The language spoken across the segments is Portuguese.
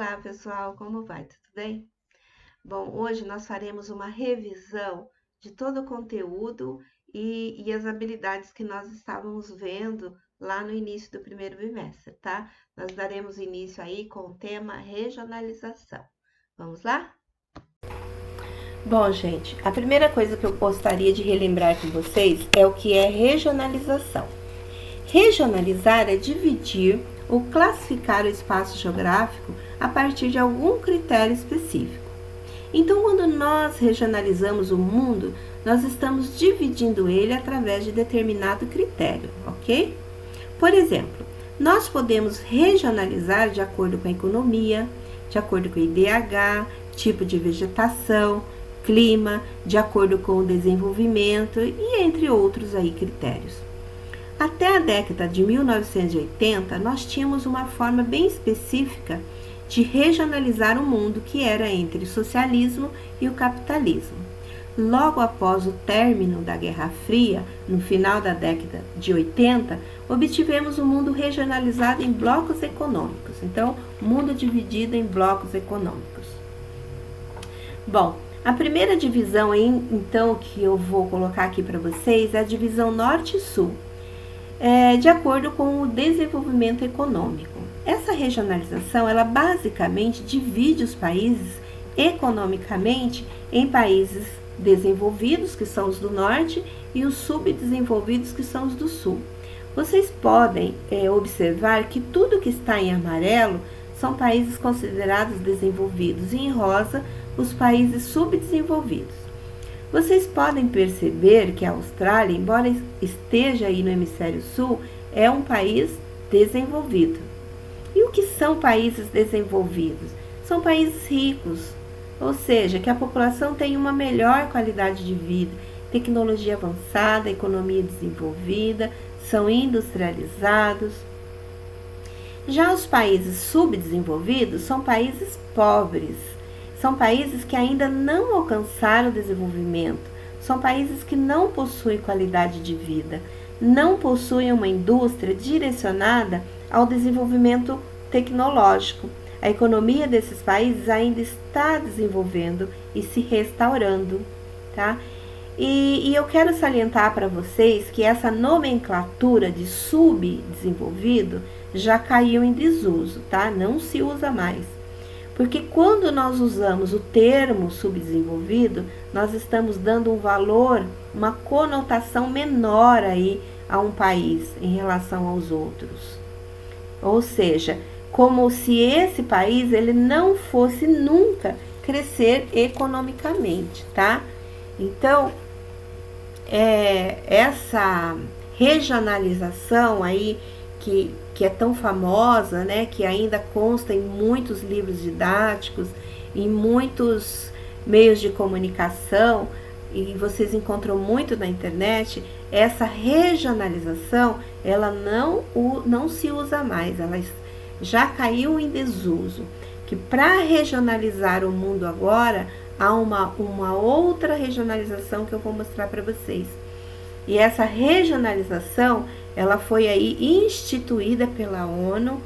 Olá, pessoal, como vai? Tudo bem? Bom, hoje nós faremos uma revisão de todo o conteúdo e as habilidades que nós estávamos vendo lá no início do primeiro bimestre, tá? Nós daremos início aí com o tema regionalização. Vamos lá? Bom, gente, a primeira coisa que eu gostaria de relembrar com vocês é o que é regionalização. Regionalizar é dividir ou classificar o espaço geográfico a partir de algum critério específico. Então, quando nós regionalizamos o mundo, nós estamos dividindo ele através de determinado critério, ok? Por exemplo, nós podemos regionalizar de acordo com a economia, de acordo com o IDH, tipo de vegetação, clima, de acordo com o desenvolvimento e entre outros aí critérios. Até a década de 1980, nós tínhamos uma forma bem específica de regionalizar o mundo, que era entre o socialismo e o capitalismo. Logo após o término da Guerra Fria, no final da década de 80, obtivemos um mundo regionalizado em blocos econômicos. Então, mundo dividido em blocos econômicos. Bom, a primeira divisão, então, que eu vou colocar aqui para vocês é a divisão Norte e Sul, de acordo com o desenvolvimento econômico. Essa regionalização, ela basicamente divide os países economicamente em países desenvolvidos, que são os do norte, e os subdesenvolvidos, que são os do sul. Vocês podem observar que tudo que está em amarelo são países considerados desenvolvidos, e em rosa, os países subdesenvolvidos. Vocês podem perceber que a Austrália, embora esteja aí no hemisfério sul, é um país desenvolvido. E o que são países desenvolvidos? São países ricos, ou seja, que a população tem uma melhor qualidade de vida, tecnologia avançada, economia desenvolvida, são industrializados. Já os países subdesenvolvidos são países pobres. São países que ainda não alcançaram o desenvolvimento, são países que não possuem qualidade de vida, não possuem uma indústria direcionada ao desenvolvimento tecnológico. A economia desses países ainda está desenvolvendo e se restaurando, tá? E eu quero salientar para vocês que essa nomenclatura de subdesenvolvido já caiu em desuso, tá? Não se usa mais. Porque quando nós usamos o termo subdesenvolvido, nós estamos dando um valor, uma conotação menor aí a um país em relação aos outros. Ou seja, como se esse país ele não fosse nunca crescer economicamente, tá? Então, essa regionalização aí que é tão famosa, né, que ainda consta em muitos livros didáticos, em muitos meios de comunicação, e vocês encontram muito na internet, essa regionalização, ela não se usa mais, ela já caiu em desuso, que para regionalizar o mundo agora, há uma outra regionalização que eu vou mostrar para vocês. E essa regionalização, ela foi aí instituída pela ONU,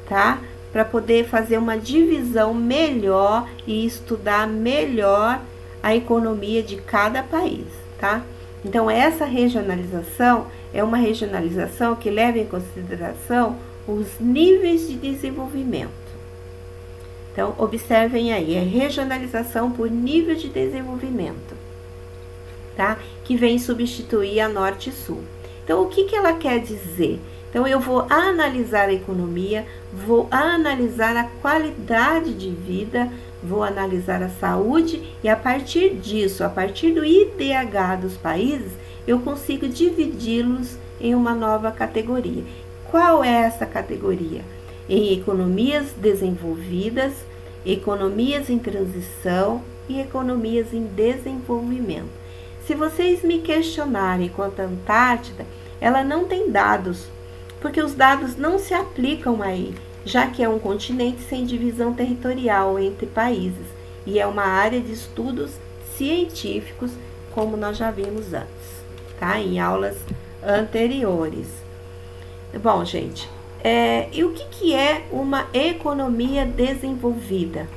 tá? Para poder fazer uma divisão melhor e estudar melhor a economia de cada país, tá? Então, essa regionalização é uma regionalização que leva em consideração os níveis de desenvolvimento. Então, observem aí, é regionalização por nível de desenvolvimento, tá? Que vem substituir a Norte e Sul. Então, o que ela quer dizer? Então, eu vou analisar a economia, vou analisar a qualidade de vida, vou analisar a saúde e a partir disso, a partir do IDH dos países, eu consigo dividi-los em uma nova categoria. Qual é essa categoria? Em economias desenvolvidas, economias em transição e economias em desenvolvimento. Se vocês me questionarem quanto à Antártida, ela não tem dados, porque os dados não se aplicam aí, já que é um continente sem divisão territorial entre países e é uma área de estudos científicos, como nós já vimos antes, tá? Em aulas anteriores. Bom, gente, E o que é uma economia desenvolvida?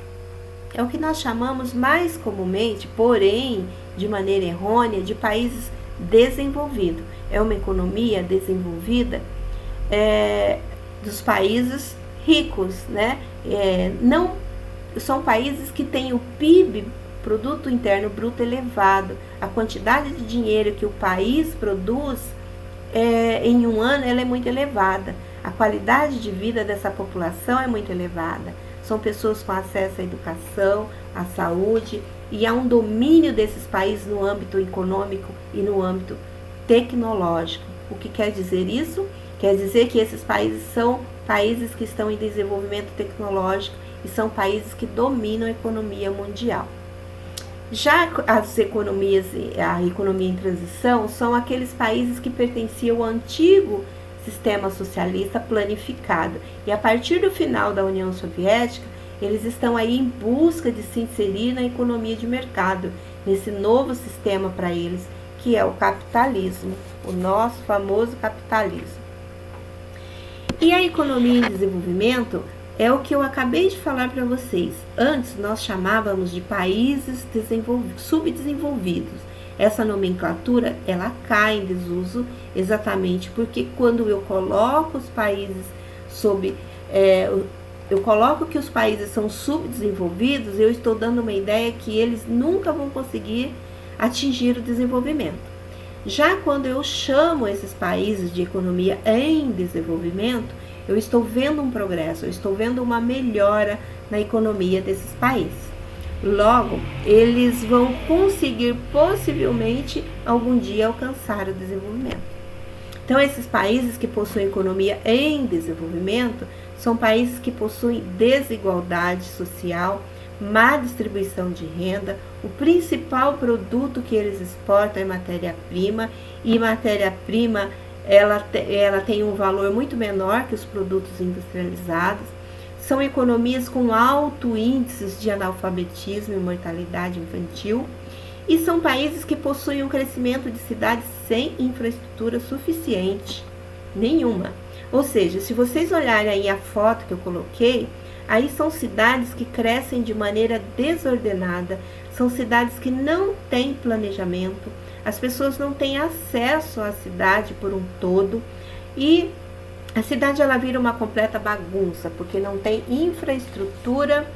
É o que nós chamamos mais comumente, porém de maneira errônea, de países desenvolvidos. É uma economia desenvolvida dos países ricos, né? Não são países que têm o PIB, Produto Interno Bruto, elevado. A quantidade de dinheiro que o país produz em um ano ela é muito elevada. A qualidade de vida dessa população é muito elevada. São pessoas com acesso à educação, à saúde, e há um domínio desses países no âmbito econômico e no âmbito tecnológico. O que quer dizer isso? Quer dizer que esses países são países que estão em desenvolvimento tecnológico e são países que dominam a economia mundial. Já as economias, a economia em transição, são aqueles países que pertenciam ao antigo sistema socialista planificado. E a partir do final da União Soviética, eles estão aí em busca de se inserir na economia de mercado, nesse novo sistema para eles, que é o capitalismo, o nosso famoso capitalismo. E a economia em desenvolvimento é o que eu acabei de falar para vocês. Antes nós chamávamos de países subdesenvolvidos. Essa nomenclatura ela cai em desuso exatamente porque quando eu coloco os países eu coloco que os países são subdesenvolvidos, eu estou dando uma ideia que eles nunca vão conseguir atingir o desenvolvimento. Já quando eu chamo esses países de economia em desenvolvimento, eu estou vendo um progresso, eu estou vendo uma melhora na economia desses países. Logo, eles vão conseguir possivelmente algum dia alcançar o desenvolvimento. Então, esses países que possuem economia em desenvolvimento são países que possuem desigualdade social, má distribuição de renda, o principal produto que eles exportam é matéria-prima, e matéria-prima ela tem um valor muito menor que os produtos industrializados. São economias com alto índices de analfabetismo e mortalidade infantil, e são países que possuem um crescimento de cidades sem infraestrutura suficiente, nenhuma. Ou seja, se vocês olharem aí a foto que eu coloquei, aí são cidades que crescem de maneira desordenada, são cidades que não têm planejamento, as pessoas não têm acesso à cidade por um todo, e a cidade ela vira uma completa bagunça, porque não tem infraestrutura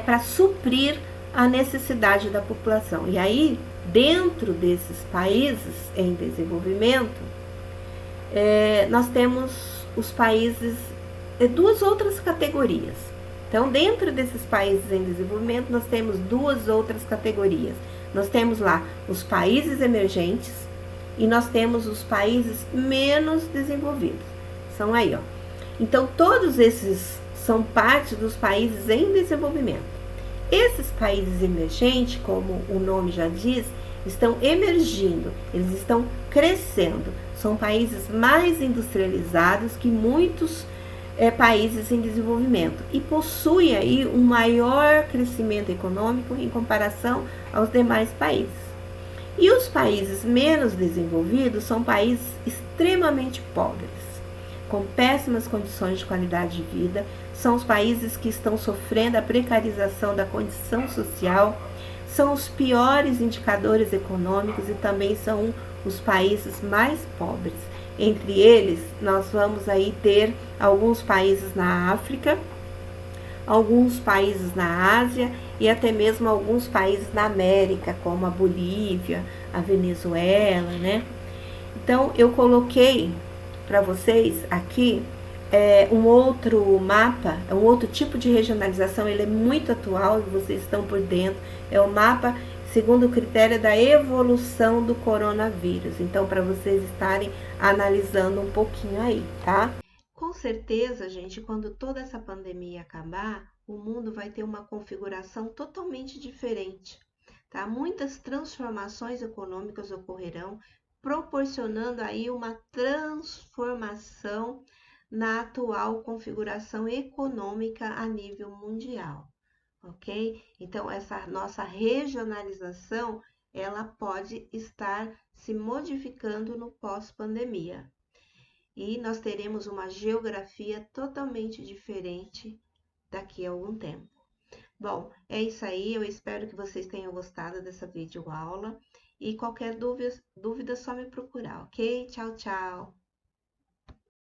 para suprir a necessidade da população. E aí, dentro desses países em desenvolvimento, nós temos os países, duas outras categorias. Então, dentro desses países em desenvolvimento, nós temos duas outras categorias. Nós temos lá os países emergentes e nós temos os países menos desenvolvidos. São aí, ó. Então, todos esses são parte dos países em desenvolvimento. Esses países emergentes, como o nome já diz, estão emergindo, eles estão crescendo. São países mais industrializados que muitos países em desenvolvimento e possuem aí um maior crescimento econômico em comparação aos demais países. E os países menos desenvolvidos são países extremamente pobres, com péssimas condições de qualidade de vida, são os países que estão sofrendo a precarização da condição social, são os piores indicadores econômicos e também são os países mais pobres. Entre eles, nós vamos aí ter alguns países na África, alguns países na Ásia e até mesmo alguns países na América, como a Bolívia, a Venezuela, né? Então, eu coloquei para vocês aqui um outro mapa, um outro tipo de regionalização, ele é muito atual e vocês estão por dentro, é o mapa segundo o critério da evolução do coronavírus. Então, para vocês estarem analisando um pouquinho aí, tá? Com certeza, gente, quando toda essa pandemia acabar, o mundo vai ter uma configuração totalmente diferente, tá? Muitas transformações econômicas ocorrerão, proporcionando aí uma transformação na atual configuração econômica a nível mundial, ok? Então, essa nossa regionalização, ela pode estar se modificando no pós-pandemia. e nós teremos uma geografia totalmente diferente daqui a algum tempo. Bom, é isso aí. Eu espero que vocês tenham gostado dessa videoaula. E qualquer dúvida é só me procurar, ok? Tchau, tchau!